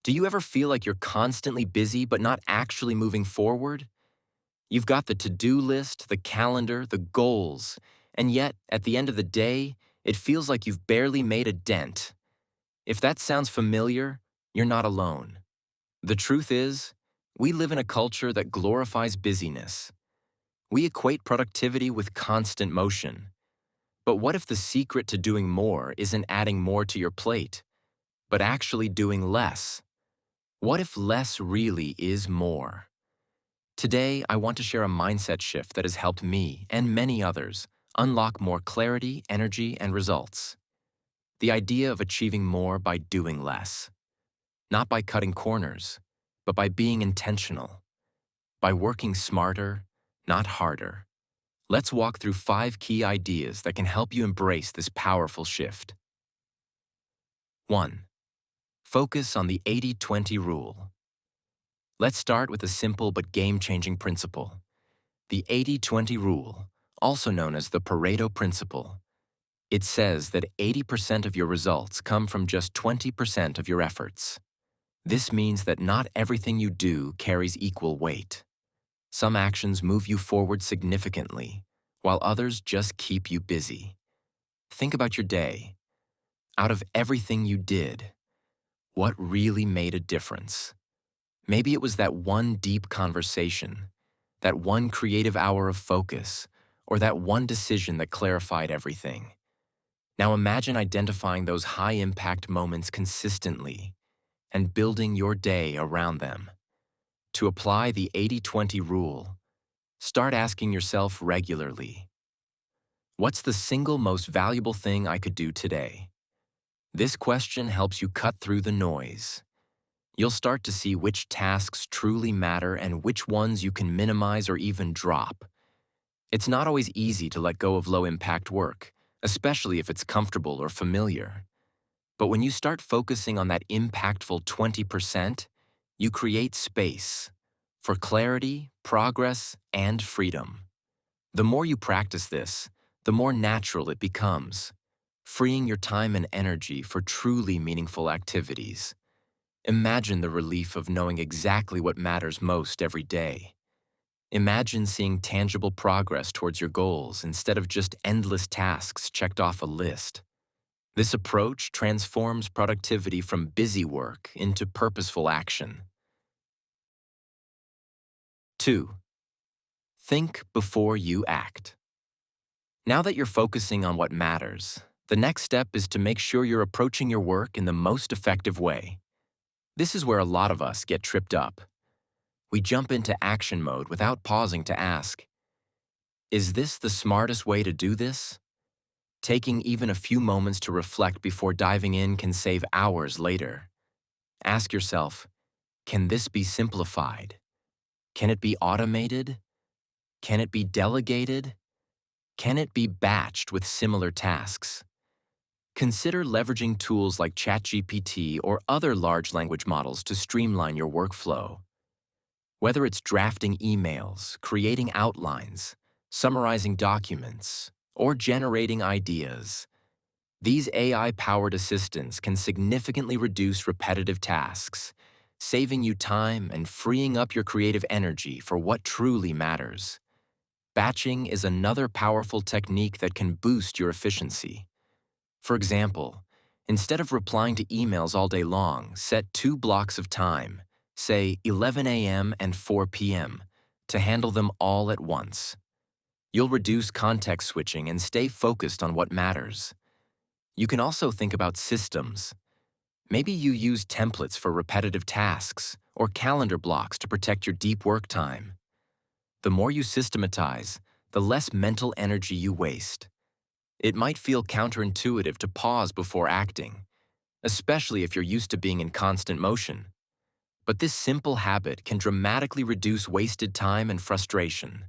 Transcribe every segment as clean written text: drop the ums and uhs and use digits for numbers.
Do you ever feel like you're constantly busy but not actually moving forward? You've got the to-do list, the calendar, the goals, and yet, at the end of the day, it feels like you've barely made a dent. If that sounds familiar, you're not alone. The truth is, we live in a culture that glorifies busyness. We equate productivity with constant motion. But what if the secret to doing more isn't adding more to your plate, but actually doing less? What if less really is more? Today, I want to share a mindset shift that has helped me and many others unlock more clarity, energy, and results. The idea of achieving more by doing less. Not by cutting corners, but by being intentional. By working smarter, not harder. Let's walk through 5 key ideas that can help you embrace this powerful shift. 1. Focus on the 80-20 rule. Let's start with a simple but game-changing principle. The 80-20 rule, also known as the Pareto principle. It says that 80% of your results come from just 20% of your efforts. This means that not everything you do carries equal weight. Some actions move you forward significantly, while others just keep you busy. Think about your day. Out of everything you did, what really made a difference? Maybe it was that one deep conversation, that one creative hour of focus, or that one decision that clarified everything. Now imagine identifying those high-impact moments consistently and building your day around them. To apply the 80-20 rule, start asking yourself regularly, what's the single most valuable thing I could do today? This question helps you cut through the noise. You'll start to see which tasks truly matter and which ones you can minimize or even drop. It's not always easy to let go of low-impact work, especially if it's comfortable or familiar. But when you start focusing on that impactful 20%, you create space for clarity, progress, and freedom. The more you practice this, the more natural it becomes, freeing your time and energy for truly meaningful activities. Imagine the relief of knowing exactly what matters most every day. Imagine seeing tangible progress towards your goals instead of just endless tasks checked off a list. This approach transforms productivity from busy work into purposeful action. 2. Think before you act. Now that you're focusing on what matters, the next step is to make sure you're approaching your work in the most effective way. This is where a lot of us get tripped up. We jump into action mode without pausing to ask, is this the smartest way to do this? Taking even a few moments to reflect before diving in can save hours later. Ask yourself, can this be simplified? Can it be automated? Can it be delegated? Can it be batched with similar tasks? Consider leveraging tools like ChatGPT or other large language models to streamline your workflow. Whether it's drafting emails, creating outlines, summarizing documents, or generating ideas, these AI-powered assistants can significantly reduce repetitive tasks, saving you time and freeing up your creative energy for what truly matters. Batching is another powerful technique that can boost your efficiency. For example, instead of replying to emails all day long, set 2 blocks of time, say 11 a.m. and 4 p.m., to handle them all at once. You'll reduce context switching and stay focused on what matters. You can also think about systems. Maybe you use templates for repetitive tasks or calendar blocks to protect your deep work time. The more you systematize, the less mental energy you waste. It might feel counterintuitive to pause before acting, especially if you're used to being in constant motion. But this simple habit can dramatically reduce wasted time and frustration.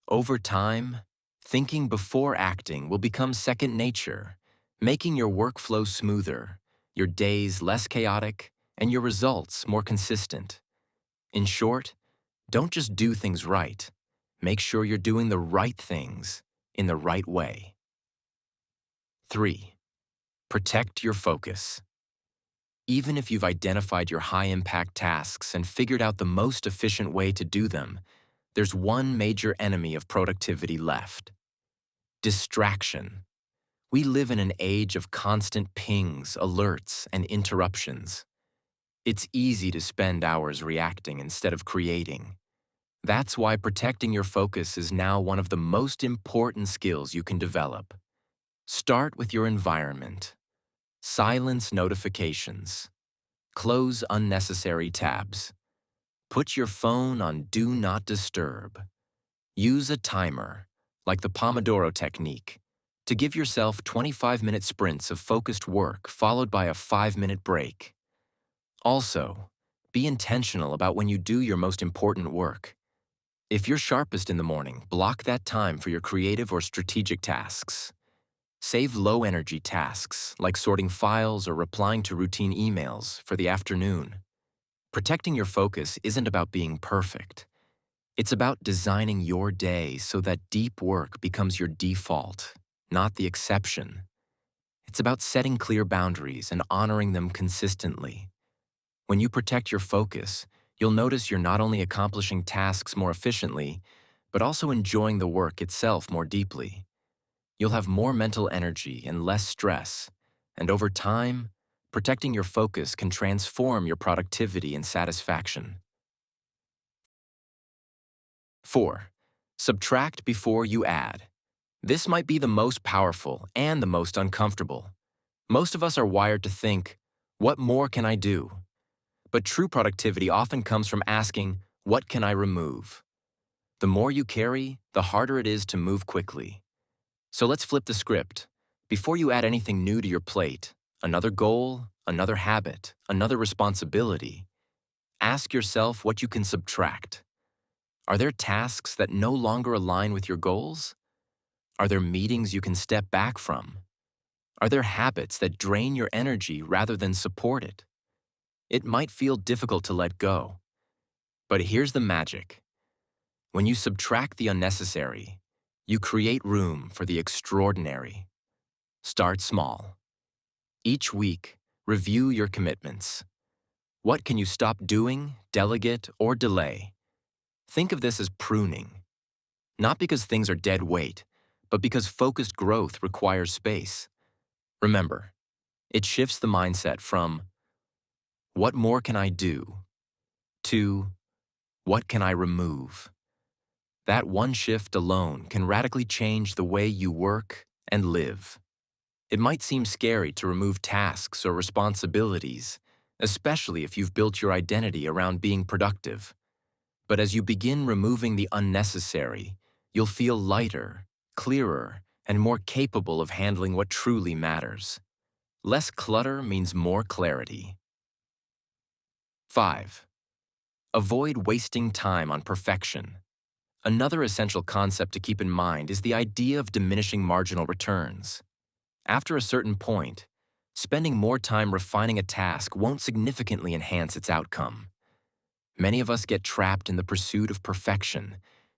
Over time, thinking before acting will become second nature, making your workflow smoother, your days less chaotic, and your results more consistent. In short, don't just do things right. Make sure you're doing the right things in the right way. 3. Protect your focus. Even if you've identified your high-impact tasks and figured out the most efficient way to do them, there's one major enemy of productivity left: distraction. We live in an age of constant pings, alerts, and interruptions. It's easy to spend hours reacting instead of creating. That's why protecting your focus is now one of the most important skills you can develop. Start with your environment. Silence notifications. Close unnecessary tabs. Put your phone on Do Not Disturb. Use a timer, like the Pomodoro technique, to give yourself 25-minute sprints of focused work followed by a 5-minute break. Also, be intentional about when you do your most important work. If you're sharpest in the morning, block that time for your creative or strategic tasks. Save low-energy tasks, like sorting files or replying to routine emails, for the afternoon. Protecting your focus isn't about being perfect. It's about designing your day so that deep work becomes your default, not the exception. It's about setting clear boundaries and honoring them consistently. When you protect your focus, you'll notice you're not only accomplishing tasks more efficiently, but also enjoying the work itself more deeply. You'll have more mental energy and less stress, and over time, protecting your focus can transform your productivity and satisfaction. 4. Subtract before you add. This might be the most powerful and the most uncomfortable. Most of us are wired to think, "What more can I do?" But true productivity often comes from asking, "What can I remove?" The more you carry, the harder it is to move quickly. So let's flip the script. Before you add anything new to your plate, another goal, another habit, another responsibility, ask yourself what you can subtract. Are there tasks that no longer align with your goals? Are there meetings you can step back from? Are there habits that drain your energy rather than support it? It might feel difficult to let go, but here's the magic. When you subtract the unnecessary, you create room for the extraordinary. Start small. Each week, review your commitments. What can you stop doing, delegate, or delay? Think of this as pruning. Not because things are dead weight, but because focused growth requires space. Remember, it shifts the mindset from, "What more can I do?" to, "What can I remove?" That one shift alone can radically change the way you work and live. It might seem scary to remove tasks or responsibilities, especially if you've built your identity around being productive. But as you begin removing the unnecessary, you'll feel lighter, clearer, and more capable of handling what truly matters. Less clutter means more clarity. 5. Avoid wasting time on perfection. Another essential concept to keep in mind is the idea of diminishing marginal returns. After a certain point, spending more time refining a task won't significantly enhance its outcome. Many of us get trapped in the pursuit of perfection,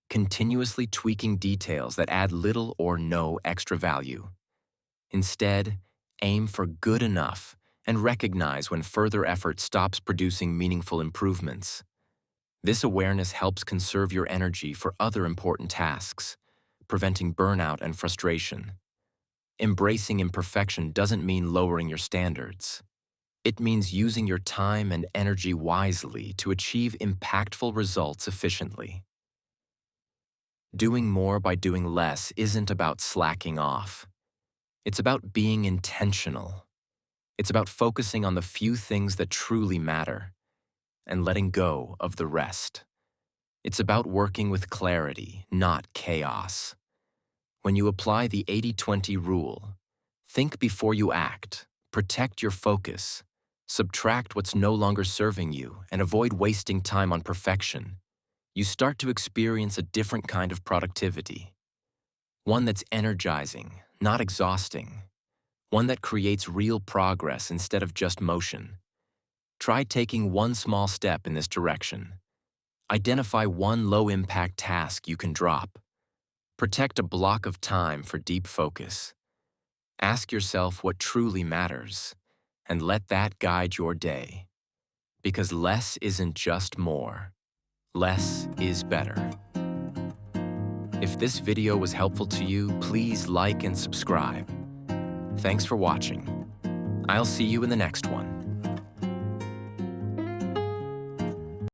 continuously tweaking details that add little or no extra value. Instead, aim for good enough and recognize when further effort stops producing meaningful improvements. This awareness helps conserve your energy for other important tasks, preventing burnout and frustration. Embracing imperfection doesn't mean lowering your standards. It means using your time and energy wisely to achieve impactful results efficiently. Doing more by doing less isn't about slacking off. It's about being intentional. It's about focusing on the few things that truly matter and letting go of the rest. It's about working with clarity, not chaos. When you apply the 80-20 rule, think before you act, protect your focus, subtract what's no longer serving you, and avoid wasting time on perfection, you start to experience a different kind of productivity. One that's energizing, not exhausting. One that creates real progress instead of just motion. Try taking one small step in this direction. Identify one low-impact task you can drop. Protect a block of time for deep focus. Ask yourself what truly matters, and let that guide your day. Because less isn't just more. Less is better. If this video was helpful to you, please like and subscribe. Thanks for watching. I'll see you in the next one.